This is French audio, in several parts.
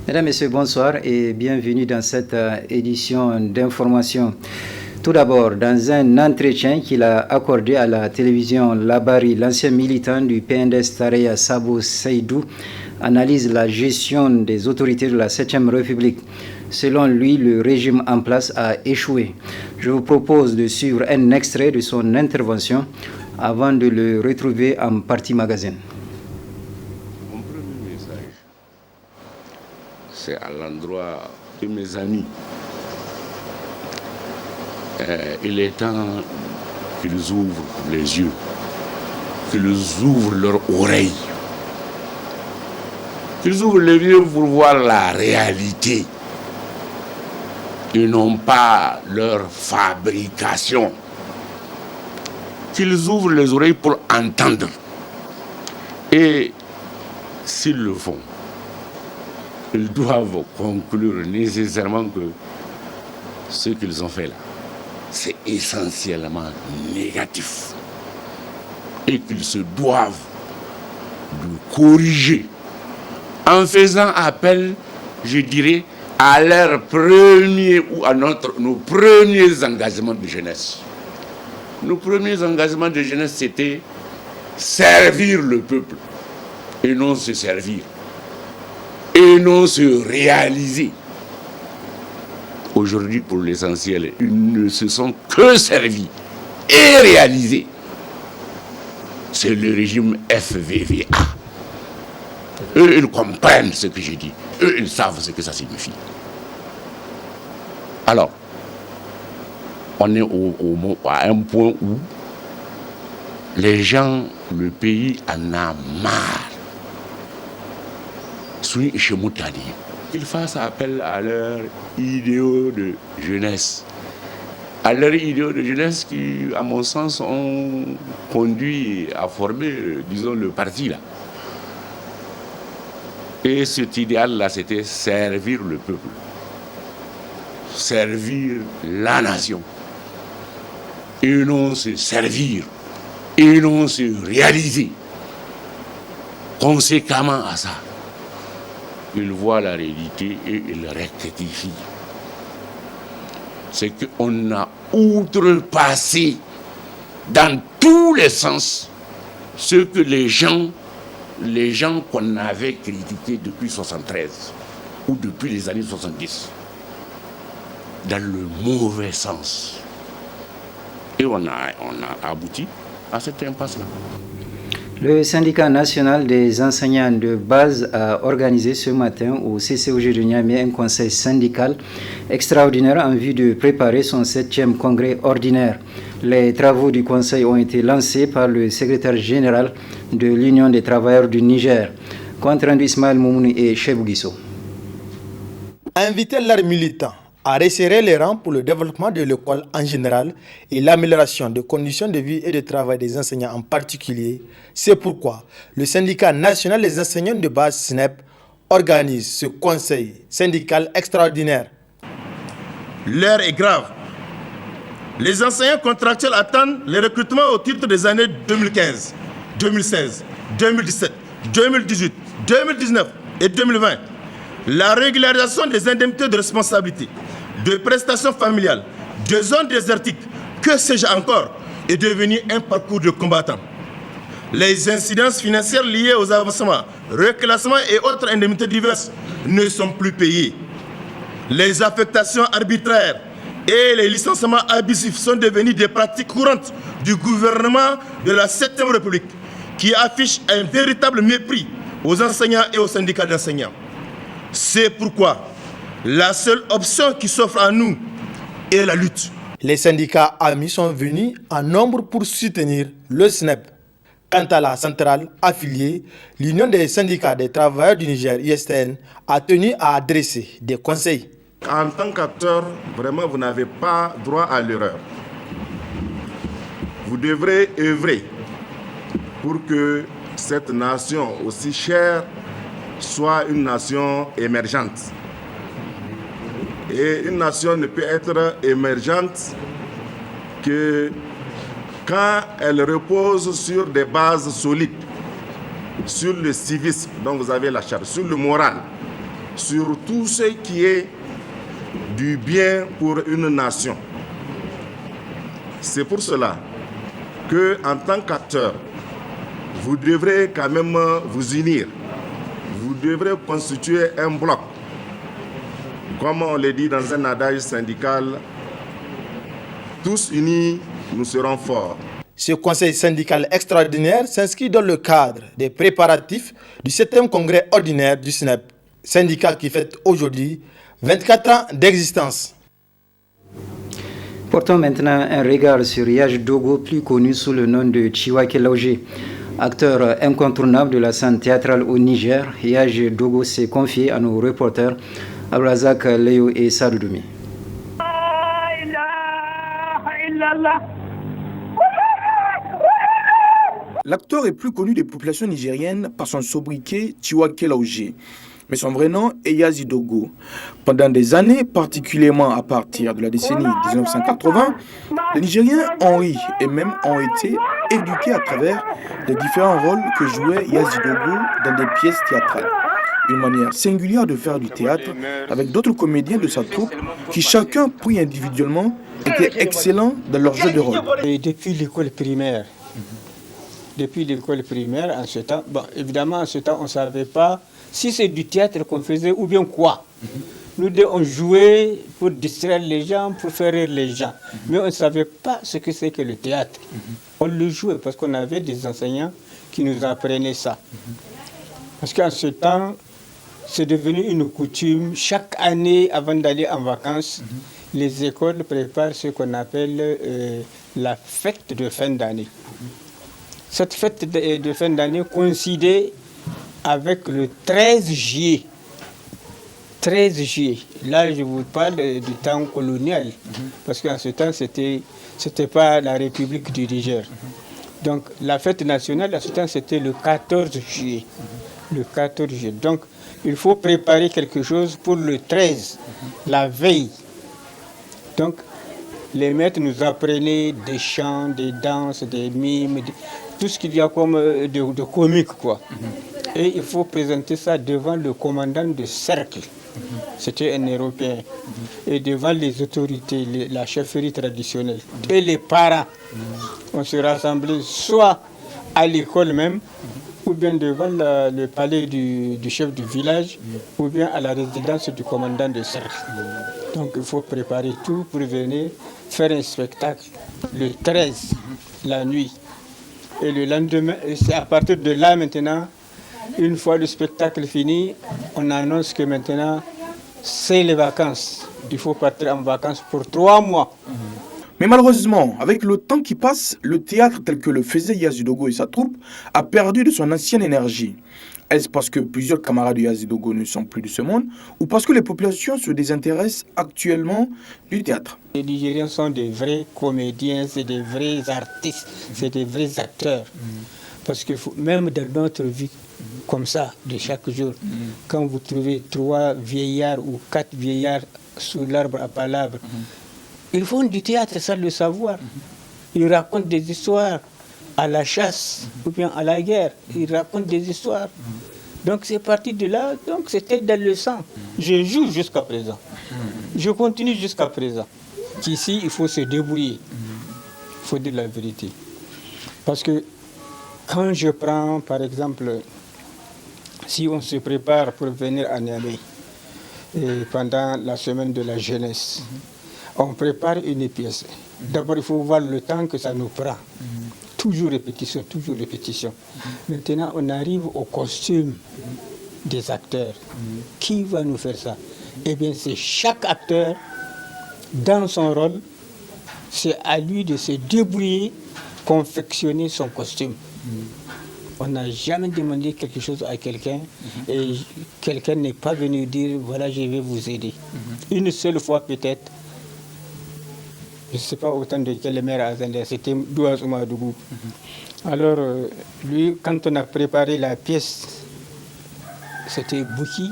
Mesdames, Messieurs, bonsoir et bienvenue dans cette édition d'information. Tout d'abord, dans un entretien qu'il a accordé à la télévision Labari, l'ancien militant du PNDS Tareya Sabo Seydou analyse la gestion des autorités de la 7e République. Selon lui, le régime en place a échoué. Je vous propose de suivre un extrait de son intervention avant de le retrouver en partie magazine. C'est à l'endroit de mes amis. Il est temps qu'ils ouvrent les yeux, qu'ils ouvrent leurs oreilles, qu'ils ouvrent les yeux pour voir la réalité et non pas leur fabrication. Qu'ils ouvrent les oreilles pour entendre. Et s'ils le font, ils doivent conclure nécessairement que ce qu'ils ont fait là, c'est essentiellement négatif. Et qu'ils se doivent de corriger en faisant appel, je dirais, à leurs premiers ou à nos premiers engagements de jeunesse. Nos premiers engagements de jeunesse, c'était servir le peuple et non se servir. Et non se réaliser. Aujourd'hui, pour l'essentiel, ils ne se sont que servis et réalisés. C'est le régime FVVA. Eux, ils comprennent ce que je dis. Eux, ils savent ce que ça signifie. Alors, on est à un point où les gens, le pays en a marre. Qu'ils fassent appel à leurs idéaux de jeunesse. À leurs idéaux de jeunesse qui, à mon sens, ont conduit à former, disons, le parti là. Et cet idéal-là, c'était servir le peuple. Servir la nation. Et non se servir. Et non se réaliser. Conséquemment à ça, il voit la réalité et il rectifie. C'est qu'on a outrepassé dans tous les sens ce que les gens qu'on avait critiqués depuis 1973 ou depuis les années 70, dans le mauvais sens. Et on a abouti à cette impasse-là. Le syndicat national des enseignants de base a organisé ce matin au CCOG de Niamey un conseil syndical extraordinaire en vue de préparer son 7e congrès ordinaire. Les travaux du conseil ont été lancés par le secrétaire général de l'Union des travailleurs du Niger. Compte rendu Ismaël Moumouni et Chebou Guisso. Inviter leurs militants à resserrer les rangs pour le développement de l'école en général et l'amélioration des conditions de vie et de travail des enseignants en particulier. C'est pourquoi le syndicat national des enseignants de base SNEP organise ce conseil syndical extraordinaire. L'heure est grave. Les enseignants contractuels attendent les recrutements au titre des années 2015, 2016, 2017, 2018, 2019 et 2020. La régularisation des indemnités de responsabilité, de prestations familiales, de zones désertiques, que sais-je encore, est devenu un parcours de combattants. Les incidences financières liées aux avancements, reclassements et autres indemnités diverses ne sont plus payées. Les affectations arbitraires et les licenciements abusifs sont devenus des pratiques courantes du gouvernement de la 7e République qui affiche un véritable mépris aux enseignants et aux syndicats d'enseignants. C'est pourquoi la seule option qui s'offre à nous est la lutte. Les syndicats amis sont venus en nombre pour soutenir le SNEP. Quant à la centrale affiliée, l'Union des syndicats des travailleurs du Niger, ISTN, a tenu à adresser des conseils. En tant qu'acteur, vraiment, vous n'avez pas droit à l'erreur. Vous devrez œuvrer pour que cette nation aussi chère soit une nation émergente. Et une nation ne peut être émergente que quand elle repose sur des bases solides, sur le civisme dont vous avez la charte, sur le moral, sur tout ce qui est du bien pour une nation. C'est pour cela que, en tant qu'acteur, vous devrez quand même vous unir. Vous devrez constituer un bloc. Comme on le dit dans un adage syndical, tous unis, nous serons forts. Ce conseil syndical extraordinaire s'inscrit dans le cadre des préparatifs du 7e congrès ordinaire du SNEP, syndicat qui fête aujourd'hui 24 ans d'existence. Portons maintenant un regard sur Yaj Dogo, plus connu sous le nom de Chiwake Laoje. Acteur incontournable de la scène théâtrale au Niger, Yaj Dogo s'est confié à nos reporters Abrazak Léo et Sadoudoumi. L'acteur est plus connu des populations nigériennes par son sobriquet Chiwake Laoje, mais son vrai nom est Yazi Dogo. Pendant des années, particulièrement à partir de la décennie 1980, les Nigériens ont ri et même ont été éduqués à travers les différents rôles que jouait Yazi Dogo dans des pièces théâtrales. Une manière singulière de faire du théâtre avec d'autres comédiens de sa troupe qui chacun pris individuellement étaient excellents dans leur jeu de rôle. Et depuis l'école primaire, en ce temps, bon, évidemment en ce temps on ne savait pas si c'est du théâtre qu'on faisait ou bien quoi. Nous deux on jouait pour distraire les gens, pour faire rire les gens, mais on ne savait pas ce que c'est que le théâtre. On le jouait parce qu'on avait des enseignants qui nous apprenaient ça. Parce qu'en ce temps, c'est devenu une coutume. Chaque année, avant d'aller en vacances, les écoles préparent ce qu'on appelle la fête de fin d'année. Cette fête de fin d'année coïncidait avec le 13 juillet. 13 juillet. Là, je vous parle du temps colonial. Parce qu'en ce temps, c'était pas la République du Niger. Donc, la fête nationale, en ce temps, c'était le 14 juillet. Le 14 juillet. Donc, il faut préparer quelque chose pour le 13, la veille. Donc, les maîtres nous apprenaient des chants, des danses, des mimes, tout ce qu'il y a comme de comique, quoi. Et il faut présenter ça devant le commandant de cercle. C'était un Européen. Et devant les autorités, la chefferie traditionnelle. Et les parents. On se rassemblait soit à l'école même, ou bien devant le palais du chef du village, ou bien à la résidence du commandant de cercle. Donc il faut préparer tout pour venir faire un spectacle le 13, la nuit. Et le lendemain, c'est à partir de là maintenant, une fois le spectacle fini, on annonce que maintenant, c'est les vacances. Il faut partir en vacances pour 3 mois. Mais malheureusement, avec le temps qui passe, le théâtre tel que le faisait Yazi Dogo et sa troupe a perdu de son ancienne énergie. Est-ce parce que plusieurs camarades de Yazi Dogo ne sont plus de ce monde ou parce que les populations se désintéressent actuellement du théâtre? Les Nigériens sont des vrais comédiens, c'est des vrais artistes, c'est des vrais acteurs. Parce que même dans notre vie, comme ça, de chaque jour, quand vous trouvez 3 vieillards ou 4 vieillards sous l'arbre à palabres, ils font du théâtre sans le savoir. Ils racontent des histoires à la chasse ou bien à la guerre. Ils racontent des histoires. Donc c'est parti de là, donc c'était dans le sang. Je joue jusqu'à présent. Je continue jusqu'à présent. Qu'ici, il faut se débrouiller. Il faut dire la vérité. Parce que quand je prends, par exemple, si on se prépare pour venir à Niamey, pendant la semaine de la jeunesse, on prépare une pièce. D'abord, il faut voir le temps que ça nous prend. Toujours répétition, toujours répétition. Maintenant, on arrive au costume des acteurs. Qui va nous faire ça? Eh bien, c'est chaque acteur, dans son rôle, c'est à lui de se débrouiller, confectionner son costume. On n'a jamais demandé quelque chose à quelqu'un et quelqu'un n'est pas venu dire, voilà, je vais vous aider. Une seule fois peut-être, je ne sais pas autant de quel maire à Zender, c'était Douaz Oumadougou. Alors, lui, quand on a préparé la pièce, c'était Bouki.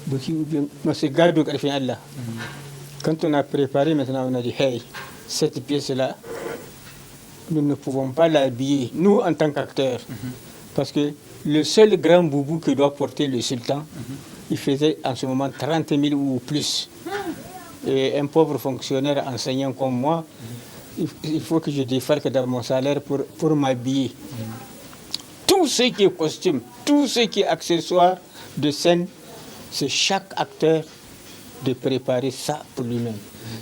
Bouki ou bien. Non, c'est Gardou Karfin Allah. Quand on a préparé, maintenant, on a dit hey, cette pièce-là, nous ne pouvons pas l'habiller, nous en tant qu'acteurs. Parce que le seul grand boubou que doit porter le sultan, il faisait en ce moment 30 000 ou plus. Et un pauvre fonctionnaire enseignant comme moi, il faut que je défalque dans mon salaire pour m'habiller. Tout ce qui est costume, tout ce qui est accessoire de scène, c'est chaque acteur de préparer ça pour lui-même.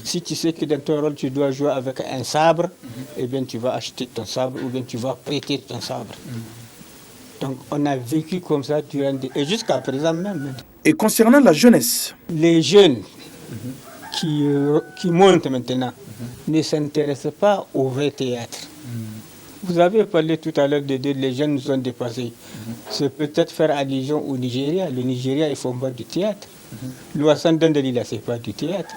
Si tu sais que dans ton rôle, tu dois jouer avec un sabre, eh bien tu vas acheter ton sabre ou bien tu vas prêter ton sabre. Donc on a vécu comme ça et jusqu'à présent même. Et concernant la jeunesse, Les jeunes qui montent maintenant ne s'intéressent pas au vrai théâtre. Vous avez parlé tout à l'heure de les jeunes nous ont dépassés. C'est peut-être faire allusion au Nigeria. Le Nigeria, ils font pas du théâtre. L'Ouassan Dandelila, c'est pas du théâtre.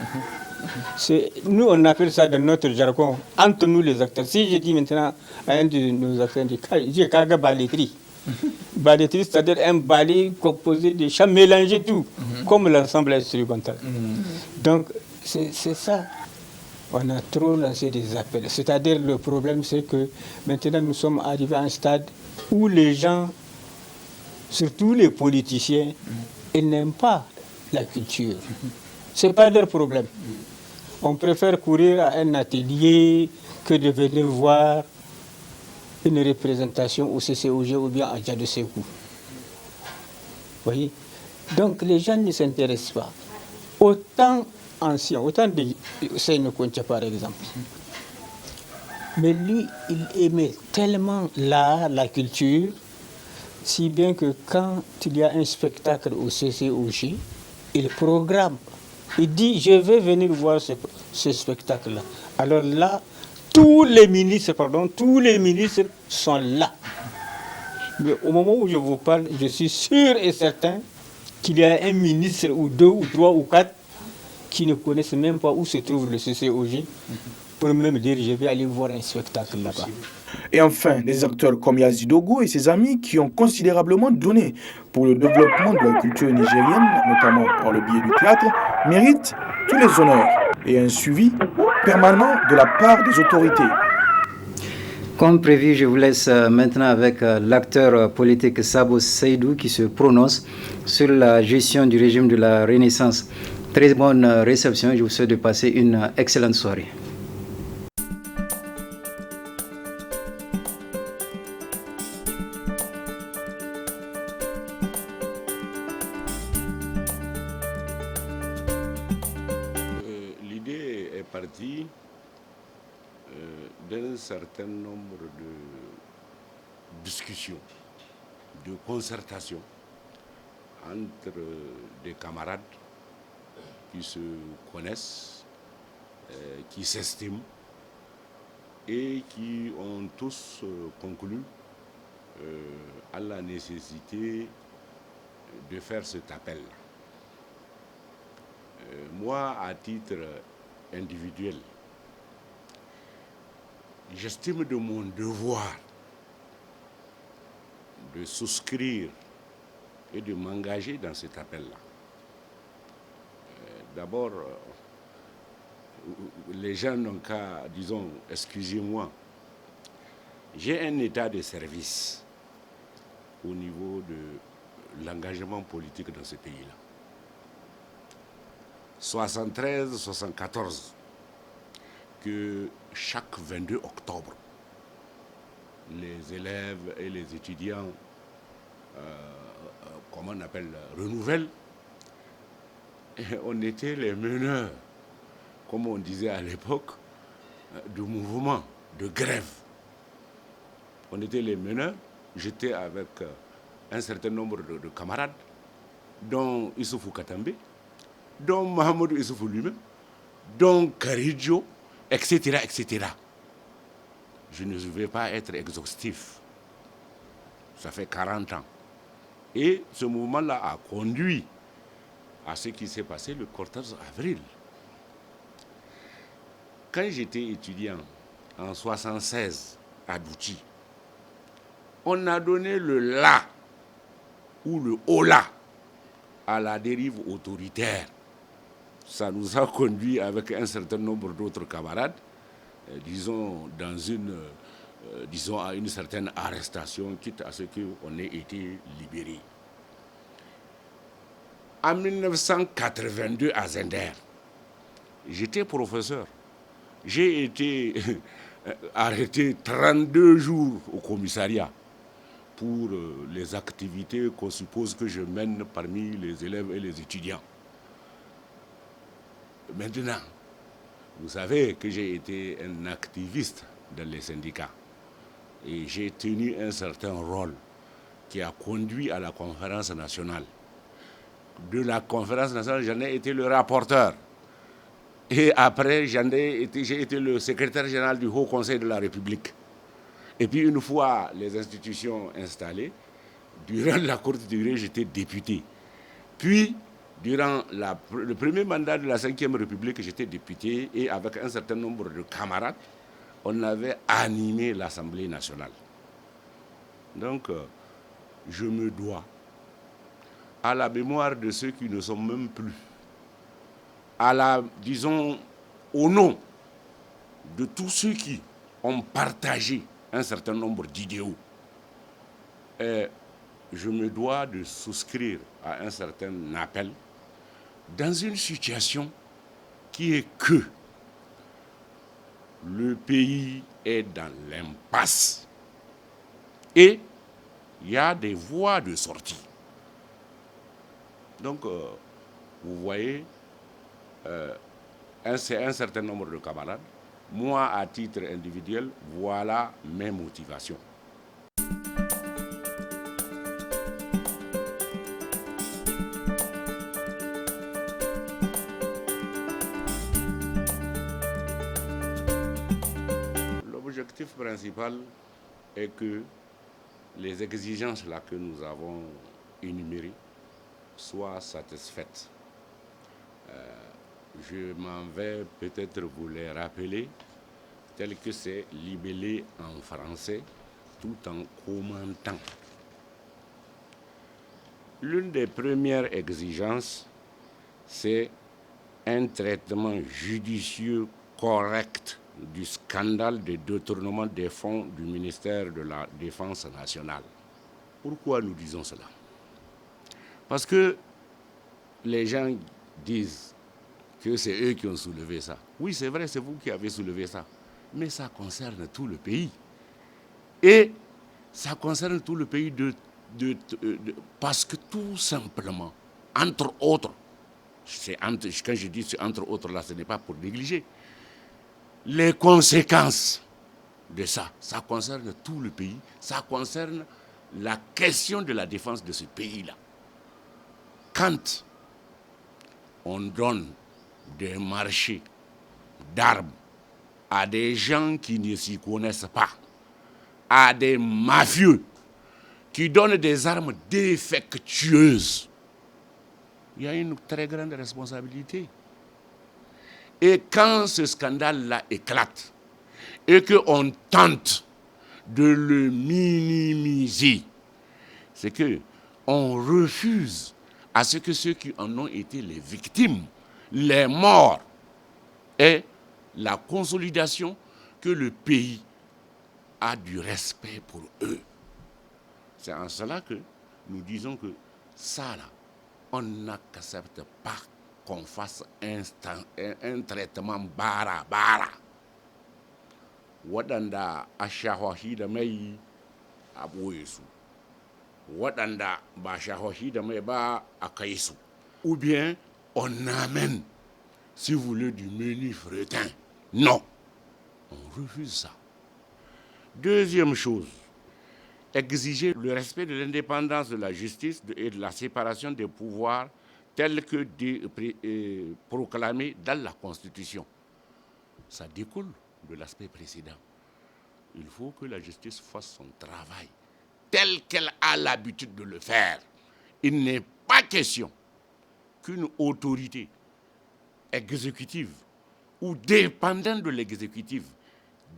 Nous, on appelle ça dans notre jargon, entre nous les acteurs. Si je dis maintenant à un de nos acteurs, j'ai Kaga Baletri. Baletri, c'est-à-dire un ballet composé de chants, mélanger tout, comme l'ensemble instrumental. Donc, c'est ça. On a trop lancé des appels. C'est-à-dire, le problème, c'est que maintenant, nous sommes arrivés à un stade où les gens, surtout les politiciens, ils n'aiment pas la culture. Ce n'est pas leur problème. On préfère courir à un atelier que de venir voir une représentation au CCOG ou bien à Djadou Sekou. Vous voyez? Donc les gens ne s'intéressent pas. Autant anciens, autant de Seynou Kouncha par exemple. Mais lui, il aimait tellement l'art, la culture, si bien que quand il y a un spectacle au CCOG, il programme. Il dit, je vais venir voir ce spectacle-là. Alors là, tous les ministres sont là. Mais au moment où je vous parle, je suis sûr et certain qu'il y a un ministre ou deux ou trois ou quatre qui ne connaissent même pas où se trouve le CCOG pour même dire, je vais aller voir un spectacle là-bas. et enfin des acteurs comme Yazi Dogo et ses amis qui ont considérablement donné pour le développement de la culture nigérienne, notamment par le biais du théâtre, méritent tous les honneurs et un suivi permanent de la part des autorités. Comme prévu, je vous laisse maintenant avec l'acteur politique Sabo Seydou qui se prononce sur la gestion du régime de la Renaissance. Très bonne réception, je vous souhaite de passer une excellente soirée. L'idée est partie d'un certain nombre de discussions, de concertations entre des camarades qui se connaissent, qui s'estiment et qui ont tous conclu à la nécessité de faire cet appel. Moi, à titre individuel, j'estime de mon devoir de souscrire et de m'engager dans cet appel-là. D'abord, les gens n'ont qu'à, disons, excusez-moi, j'ai un état de service au niveau de l'engagement politique dans ce pays-là. 73-74, que chaque 22 octobre, les élèves et les étudiants, comment on appelle, renouvellent, et on était les meneurs, comme on disait à l'époque, du mouvement, de grève. On était les meneurs, j'étais avec un certain nombre de camarades, dont Issoufou Katambe, dont Mahamadou Issoufou lui-même, dont Karidjo, etc., etc. Je ne vais pas être exhaustif. Ça fait 40 ans. Et ce mouvement-là a conduit à ce qui s'est passé le 14 avril. Quand j'étais étudiant en 1976 à Douchi, on a donné le la ou le hola à la dérive autoritaire. Ça nous a conduit avec un certain nombre d'autres camarades, disons, disons à une certaine arrestation, quitte à ce qu'on ait été libéré. En 1982 à Zender, j'étais professeur. J'ai été arrêté 32 jours au commissariat pour les activités qu'on suppose que je mène parmi les élèves et les étudiants. Maintenant, vous savez que j'ai été un activiste dans les syndicats et j'ai tenu un certain rôle qui a conduit à la conférence nationale. De la conférence nationale, j'en ai été le rapporteur. Et après, j'ai été le secrétaire général du Haut Conseil de la République. Et puis, une fois les institutions installées, durant la courte durée, j'étais député. Puis, durant le premier mandat de la Ve République, j'étais député et avec un certain nombre de camarades, on avait animé l'Assemblée nationale. Donc, je me dois à la mémoire de ceux qui ne sont même plus, disons, au nom de tous ceux qui ont partagé un certain nombre d'idéaux. Je me dois de souscrire à un certain appel dans une situation qui est que le pays est dans l'impasse et il y a des voies de sortie. Donc, vous voyez, c'est un certain nombre de camarades. Moi, à titre individuel, voilà mes motivations. L'objectif principal est que les exigences là que nous avons énumérées soient satisfaites. Je m'en vais peut-être vous les rappeler, tel que c'est libellé en français, tout en commentant. L'une des premières exigences, c'est un traitement judicieux correct du scandale de détournement des fonds du ministère de la Défense nationale. Pourquoi nous disons cela? Parce que les gens disent que c'est eux qui ont soulevé ça. Oui, c'est vrai, c'est vous qui avez soulevé ça. Mais ça concerne tout le pays. Et ça concerne tout le pays parce que tout simplement, entre autres, quand je dis entre autres là, ce n'est pas pour négliger, les conséquences de ça concerne tout le pays, ça concerne la question de la défense de ce pays-là. Quand on donne des marchés d'armes à des gens qui ne s'y connaissent pas, à des mafieux qui donnent des armes défectueuses, il y a une très grande responsabilité. Et quand ce scandale-là éclate et qu'on tente de le minimiser, c'est qu'on refuse à ce que ceux qui en ont été les victimes, les morts, aient la consolidation que le pays a du respect pour eux. C'est en cela que nous disons que ça, là, on n'accepte pas qu'on fasse un traitement bara. Waɗanda a shahohi da mai a ɓoye su, waɗanda ba shahohi da mai ba a kai su. Ou bien on amène, si vous voulez, du menu fretin. Non, on refuse ça. Deuxième chose, exiger le respect de l'indépendance de la justice et de la séparation des pouvoirs tels que proclamés dans la Constitution. Ça découle de l'aspect précédent. Il faut que la justice fasse son travail tel qu'elle a l'habitude de le faire. Il n'est pas question qu'une autorité exécutive ou dépendant de l'exécutif,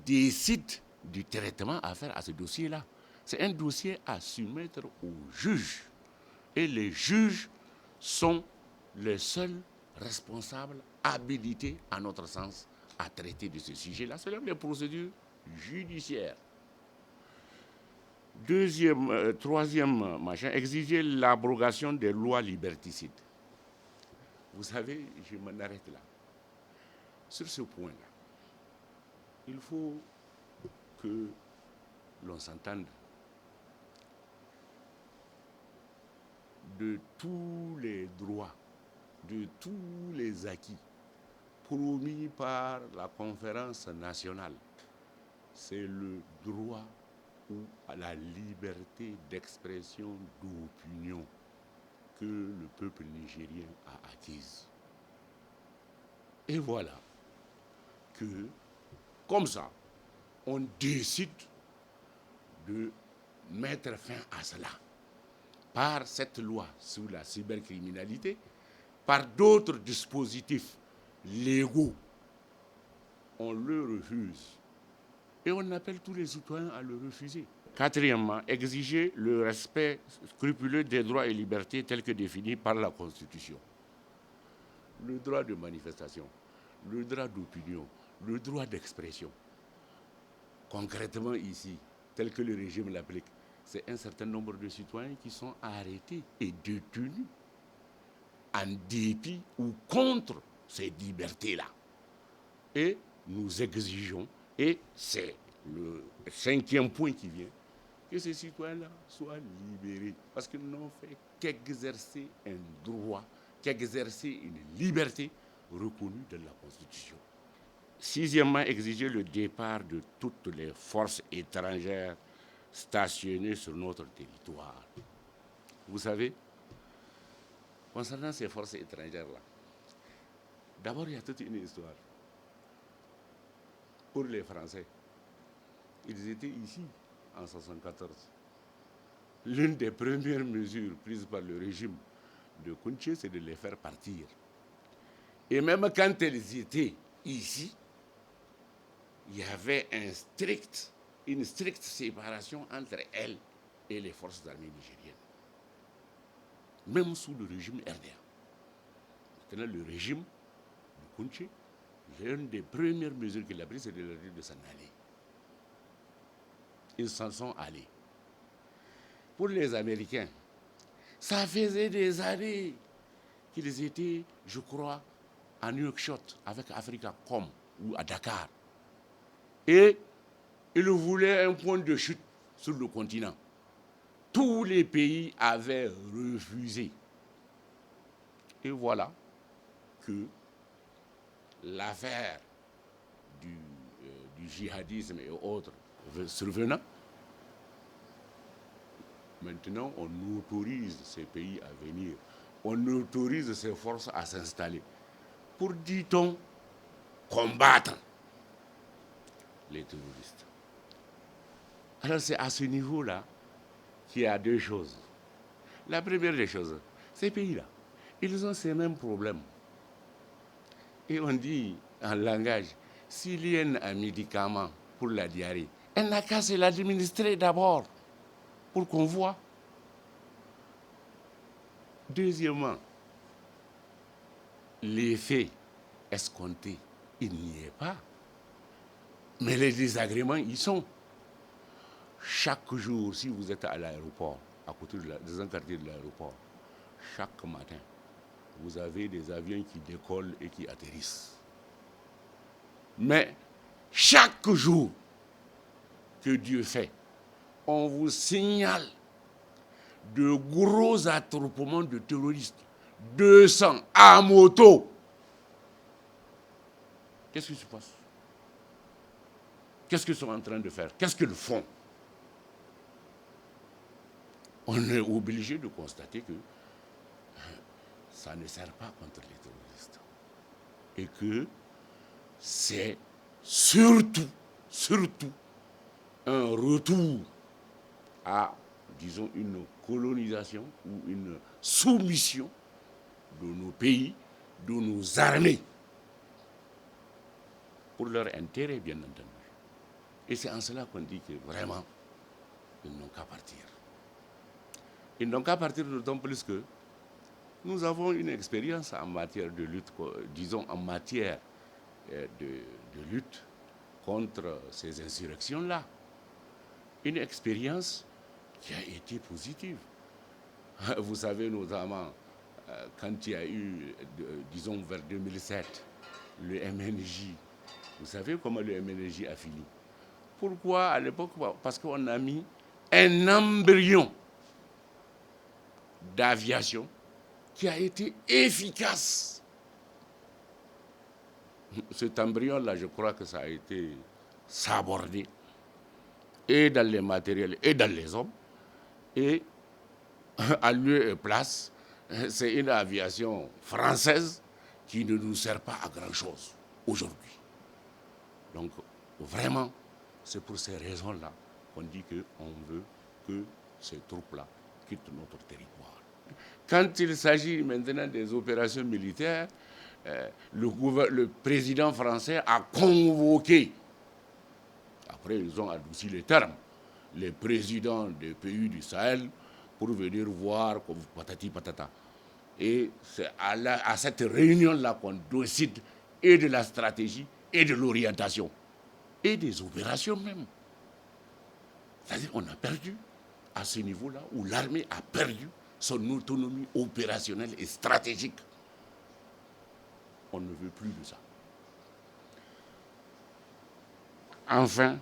décide du traitement à faire à ce dossier-là. C'est un dossier à soumettre aux juges. Et les juges sont les seuls responsables habilités, à notre sens, à traiter de ce sujet-là. C'est les procédures judiciaires. Troisième machin, exiger l'abrogation des lois liberticides. Vous savez, je m'en arrête là. Sur ce point-là, il faut que l'on s'entende de tous les droits, de tous les acquis promis par la conférence nationale. C'est le droit à la liberté d'expression d'opinion que le peuple nigérien a acquise. Et voilà que, comme ça, on décide de mettre fin à cela par cette loi sur la cybercriminalité, par d'autres dispositifs légaux. On le refuse. Et on appelle tous les citoyens à le refuser. Quatrièmement, exiger le respect scrupuleux des droits et libertés tels que définis par la Constitution. Le droit de manifestation, le droit d'opinion, le droit d'expression. Concrètement ici, tel que le régime l'applique, c'est un certain nombre de citoyens qui sont arrêtés et détenus en dépit ou contre ces libertés-là. Et nous exigeons, et c'est le cinquième point qui vient, que ces citoyens-là soient libérés, parce qu'ils n'ont fait qu'exercer un droit, qu'exercer une liberté reconnue dans la Constitution. Sixièmement, exiger le départ de toutes les forces étrangères stationnées sur notre territoire. Vous savez, concernant ces forces étrangères-là, d'abord il y a toute une histoire. Pour les Français, ils étaient ici en 1974. L'une des premières mesures prises par le régime de Kounché, c'est de les faire partir. Et même quand elles étaient ici, il y avait une stricte séparation entre elles et les forces armées nigériennes. Même sous le régime RDA. Maintenant, le régime de Kounché, l'une des premières mesures qu'il a prises, c'est de leur dire de s'en aller. Ils s'en sont allés. Pour les Américains, ça faisait des années qu'ils étaient, je crois, à New York avec Africacom ou à Dakar. Et ils voulaient un point de chute sur le continent. Tous les pays avaient refusé. Et voilà que l'affaire du djihadisme et autres survenant, maintenant on autorise ces pays à venir, on autorise ces forces à s'installer pour, dit-on, combattre les terroristes. Alors c'est à ce niveau-là qu'il y a deux choses. La première des choses, ces pays-là, ils ont ces mêmes problèmes. Et on dit en langage, s'il y a un médicament pour la diarrhée, elle n'a qu'à se l'administrer d'abord pour qu'on voit. Deuxièmement, l'effet escompté, il n'y est pas. Mais les désagréments, ils sont. Chaque jour, si vous êtes à l'aéroport, à côté des un quartier de l'aéroport, chaque matin, vous avez des avions qui décollent et qui atterrissent. Mais chaque jour que Dieu fait, on vous signale de gros attroupements de terroristes, 200 à moto. Qu'est-ce qui se passe? Qu'est-ce qu'ils sont en train de faire? Qu'est-ce qu'ils font? On est obligé de constater que ça ne sert pas contre les terroristes. Et que c'est surtout un retour à, disons, une colonisation ou une soumission de nos pays, de nos armées. pour leur intérêt, bien entendu. Et c'est en cela qu'on dit que vraiment, ils n'ont qu'à partir. Ils n'ont qu'à partir d'autant plus que nous avons une expérience en matière de lutte, disons en matière de lutte contre ces insurrections-là. Une expérience qui a été positive. Vous savez notamment, quand il y a eu, disons vers 2007, le MNJ, vous savez comment le MNJ a fini? Pourquoi à l'époque? Parce qu'on a mis un embryon d'aviation qui a été efficace. Cet embryon-là, je crois que ça a été sabordé, et dans les matériels, et dans les hommes, et à lieu et place, c'est une aviation française qui ne nous sert pas à grand-chose aujourd'hui. Donc, vraiment, c'est pour ces raisons-là qu'on dit qu'on veut que ces troupes-là quittent notre territoire. Quand il s'agit maintenant des opérations militaires, le président français a convoqué, après ils ont adouci les termes, les présidents des pays du Sahel pour venir voir comme patati patata. Et c'est à cette réunion-là qu'on décide et de la stratégie et de l'orientation et des opérations même. C'est-à-dire qu'on a perdu à ce niveau-là où l'armée a perdu son autonomie opérationnelle et stratégique. On ne veut plus de ça. Enfin,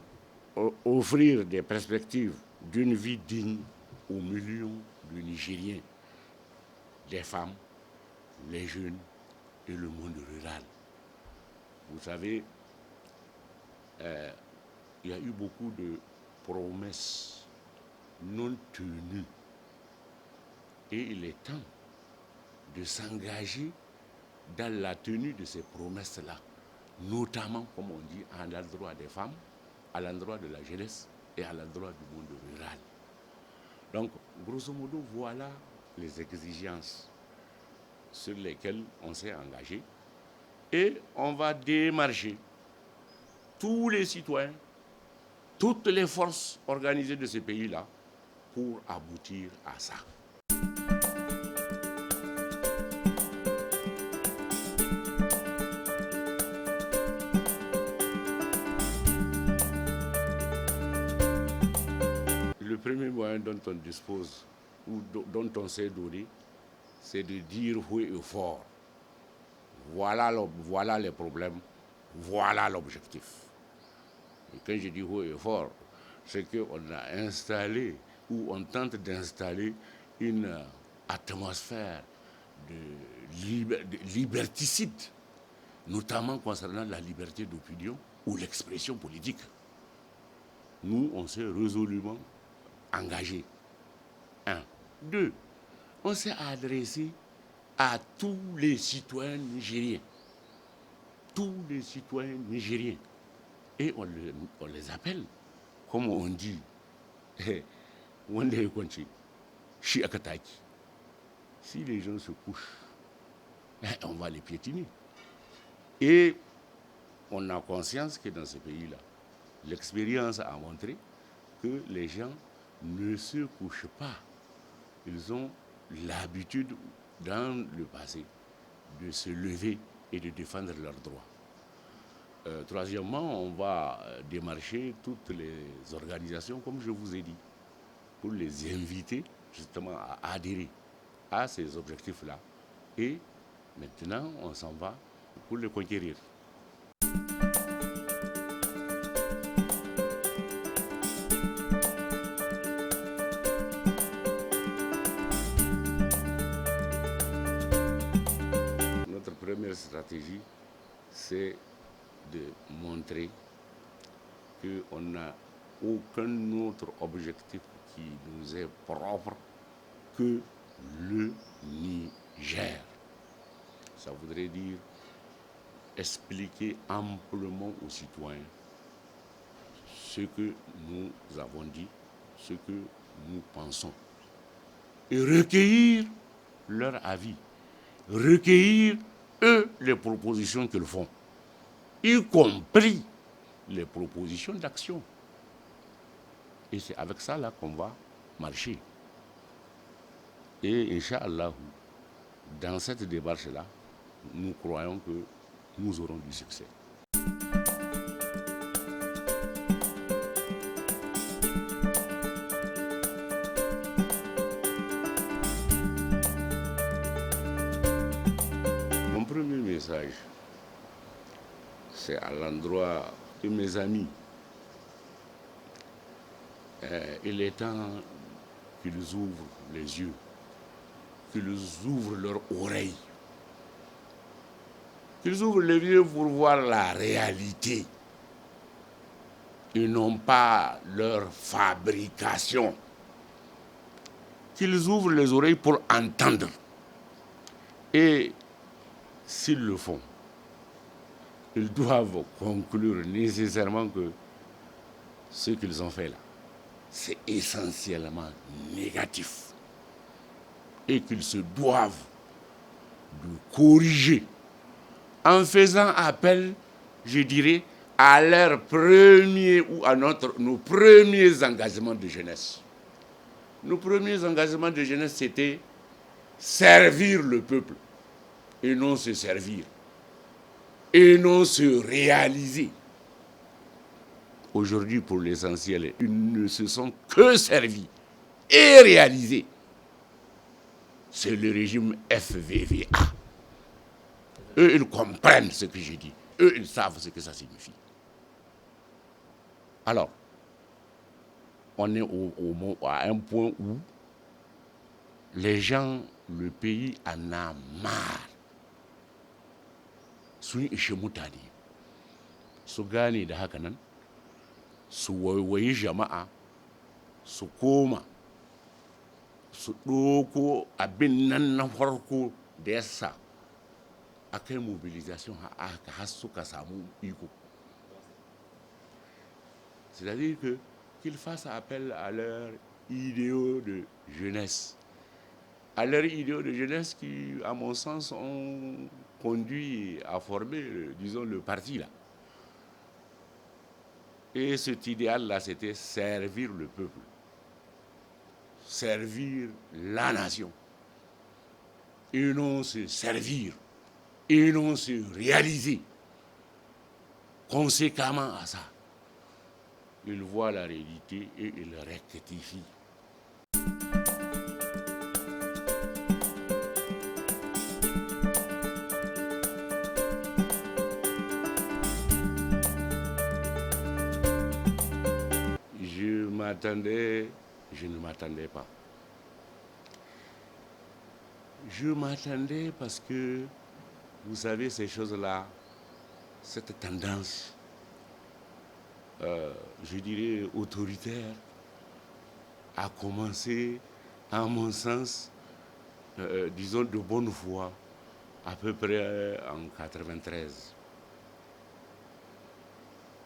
offrir des perspectives d'une vie digne aux millions de Nigériens, les femmes, les jeunes et le monde rural. Vous savez, il y a eu beaucoup de promesses non tenues. Et il est temps de s'engager dans la tenue de ces promesses-là, notamment, comme on dit, à l'endroit des femmes, à l'endroit de la jeunesse et à l'endroit du monde rural. Donc, grosso modo, voilà les exigences sur lesquelles on s'est engagé. Et on va démarcher tous les citoyens, toutes les forces organisées de ce pays-là pour aboutir à ça. Le premier moyen dont on dispose ou dont on s'est donné, c'est de dire haut et fort. Voilà les problèmes, voilà l'objectif. Et quand je dis haut et fort, c'est qu'on a installé ou on tente d'installer une atmosphère de liberticide, notamment concernant la liberté d'opinion ou l'expression politique. Nous, on s'est résolument engagés. 1. 2. On s'est adressé à tous les citoyens nigériens. Tous les citoyens nigériens. Et on les appelle, comme on dit, si les gens se couchent, on va les piétiner. Et on a conscience que dans ce pays-là, l'expérience a montré que les gens ne se couchent pas. Ils ont l'habitude, dans le passé, de se lever et de défendre leurs droits. Troisièmement, on va démarcher toutes les organisations, comme je vous ai dit, pour les inviter justement à adhérer à ces objectifs-là. Et maintenant, on s'en va pour les conquérir. Notre première stratégie, c'est de montrer qu'on n'a aucun autre objectif qui nous est propre que le Niger. Ça voudrait dire expliquer amplement aux citoyens ce que nous avons dit, ce que nous pensons, et recueillir leur avis, recueillir eux les propositions qu'ils font. y compris les propositions d'action. Et c'est avec ça là qu'on va marcher. Et Inch'Allah, dans cette démarche-là, nous croyons que nous aurons du succès. Mon premier message, c'est à l'endroit de mes amis. Il est temps qu'ils ouvrent les yeux, qu'ils ouvrent leurs oreilles, qu'ils ouvrent les yeux pour voir la réalité et non pas leur fabrication. Qu'ils ouvrent les oreilles pour entendre. Et s'ils le font, ils doivent conclure nécessairement que ce qu'ils ont fait là, c'est essentiellement négatif. Et qu'ils se doivent de corriger en faisant appel, je dirais, à leur premier ou à nos premiers engagements de jeunesse. Nos premiers engagements de jeunesse, c'était servir le peuple et non se servir et non se réaliser. Aujourd'hui, pour l'essentiel, ils ne se sont que servis et réalisés. C'est le régime FVVA. Eux, ils comprennent ce que je dis. Eux, ils savent ce que ça signifie. Alors, on est à un point où les gens, le pays en a marre. Sun ishe mutane su gane da haka nan, su waiwayi jama'a, su koma, su ɗoko abin nan na farko da yasa aka yi mobilisation har suka samu iko. C'est-à-dire qu'ils fassent appel à leurs idéaux de jeunesse. À leurs idéaux de jeunesse qui, à mon sens, ont conduit à former, disons, le parti là. Et cet idéal-là, c'était servir le peuple, servir la nation, et non se servir, et non se réaliser. Conséquemment à ça, ils voient la réalité et ils rectifient. Je ne m'attendais pas. Je m'attendais parce que, vous savez, ces choses-là, cette tendance, je dirais, autoritaire, a commencé, à mon sens, disons de bonne foi, à peu près en 1993.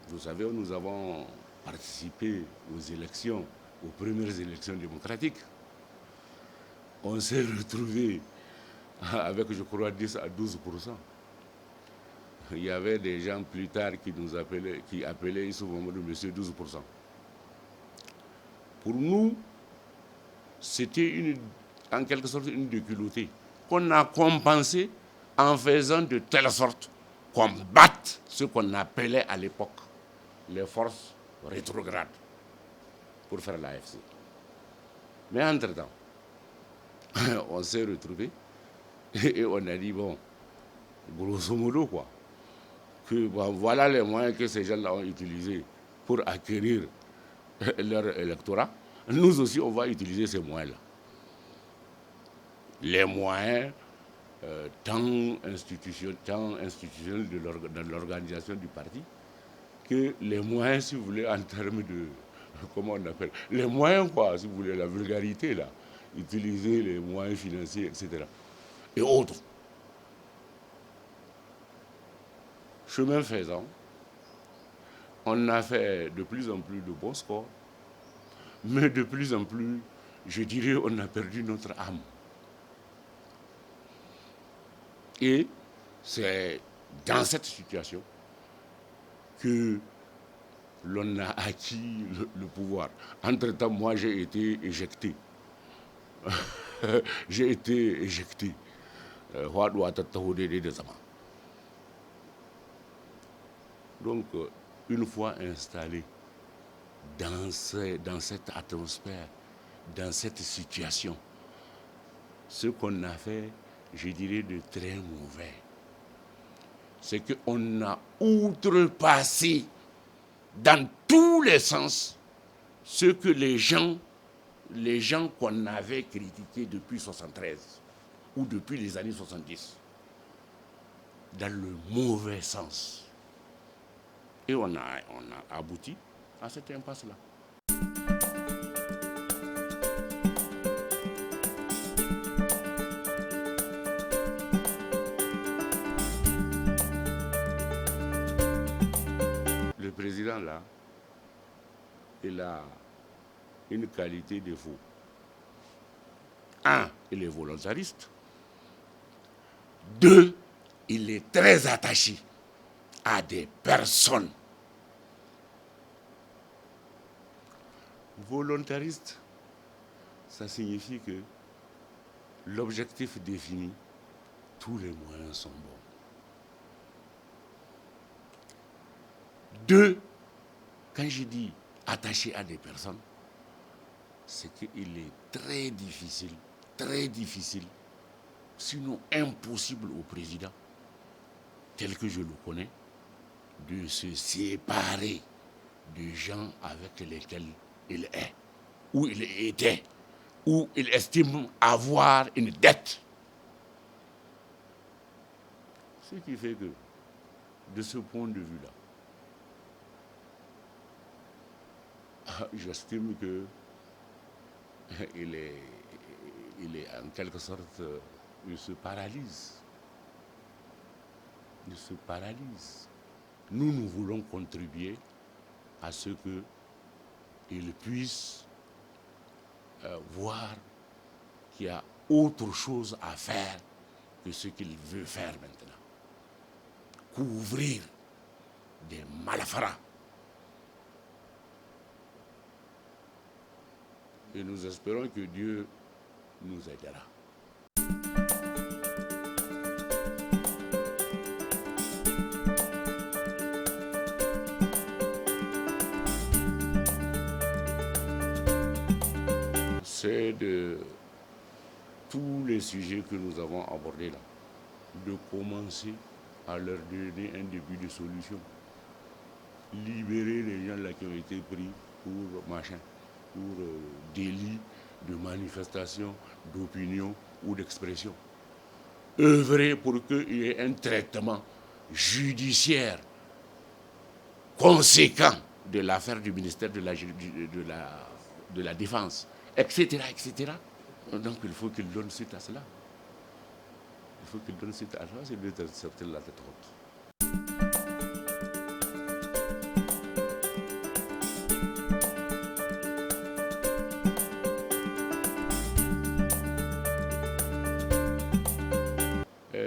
Vous savez, nous avons participé aux élections, aux premières élections démocratiques. On s'est retrouvé avec, je crois, 10 à 12%. Il y avait des gens plus tard qui appelaient Issou Mamadou Monsieur 12%. Pour nous, c'était en quelque sorte une déculottée qu'on a compensé en faisant de telle sorte qu'on batte ce qu'on appelait à l'époque les forces rétrogrades pour faire l'AFC. Mais entre-temps, on s'est retrouvés et on a dit, bon, grosso modo, quoi, que bon, voilà les moyens que ces gens-là ont utilisés pour acquérir leur électorat. Nous aussi, on va utiliser ces moyens-là. Les moyens tant institutionnels de l'organisation du parti que les moyens, si vous voulez, en termes de, comment on appelle, les moyens, quoi, si vous voulez, la vulgarité, là, utiliser les moyens financiers, etc. Et autres. Chemin faisant, on a fait de plus en plus de bons scores, mais de plus en plus, je dirais, on a perdu notre âme. Et c'est dans cette situation que l'on a acquis le pouvoir. Entre-temps, moi, j'ai été éjecté. J'ai été éjecté. Donc, une fois installé dans cette atmosphère, dans cette situation, ce qu'on a fait, je dirais, de très mauvais, c'est qu'on a outrepassé dans tous les sens ce que les gens qu'on avait critiqués depuis 1973 ou depuis les années 70, dans le mauvais sens. Et on a abouti à cette impasse-là. Le président, là, il a une qualité de faux. Un, il est volontariste. Deux, il est très attaché à des personnes. Volontariste, ça signifie que l'objectif défini, tous les moyens sont bons. Deux, quand je dis attaché à des personnes, c'est qu'il est très difficile, sinon impossible au président, tel que je le connais, de se séparer des gens avec lesquels il est, ou il était, ou il estime avoir une dette. Ce qui fait que, de ce point de vue-là, j'estime que il est en quelque sorte, il se paralyse. Il se paralyse. Nous voulons contribuer à ce qu'il puisse voir qu'il y a autre chose à faire que ce qu'il veut faire maintenant. Couvrir des malfrats. Et nous espérons que Dieu nous aidera. C'est de tous les sujets que nous avons abordés là, de commencer à leur donner un début de solution. Libérer les gens là qui ont été pris pour machin, pour délit de manifestation, d'opinion ou d'expression. Œuvrer pour qu'il y ait un traitement judiciaire conséquent de l'affaire du ministère de la Défense, etc., etc. Donc il faut qu'il donne suite à cela. Il faut qu'il donne suite à cela, c'est de sortir la tête haute.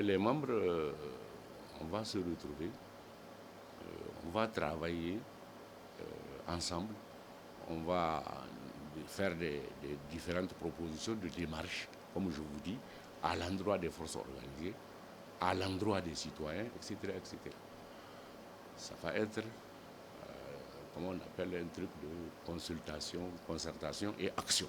Les membres, on va se retrouver, on va travailler ensemble, on va faire des différentes propositions de démarche, comme je vous dis, à l'endroit des forces organisées, à l'endroit des citoyens, etc., etc. Ça va être, comment on appelle, un truc de consultation, concertation et action.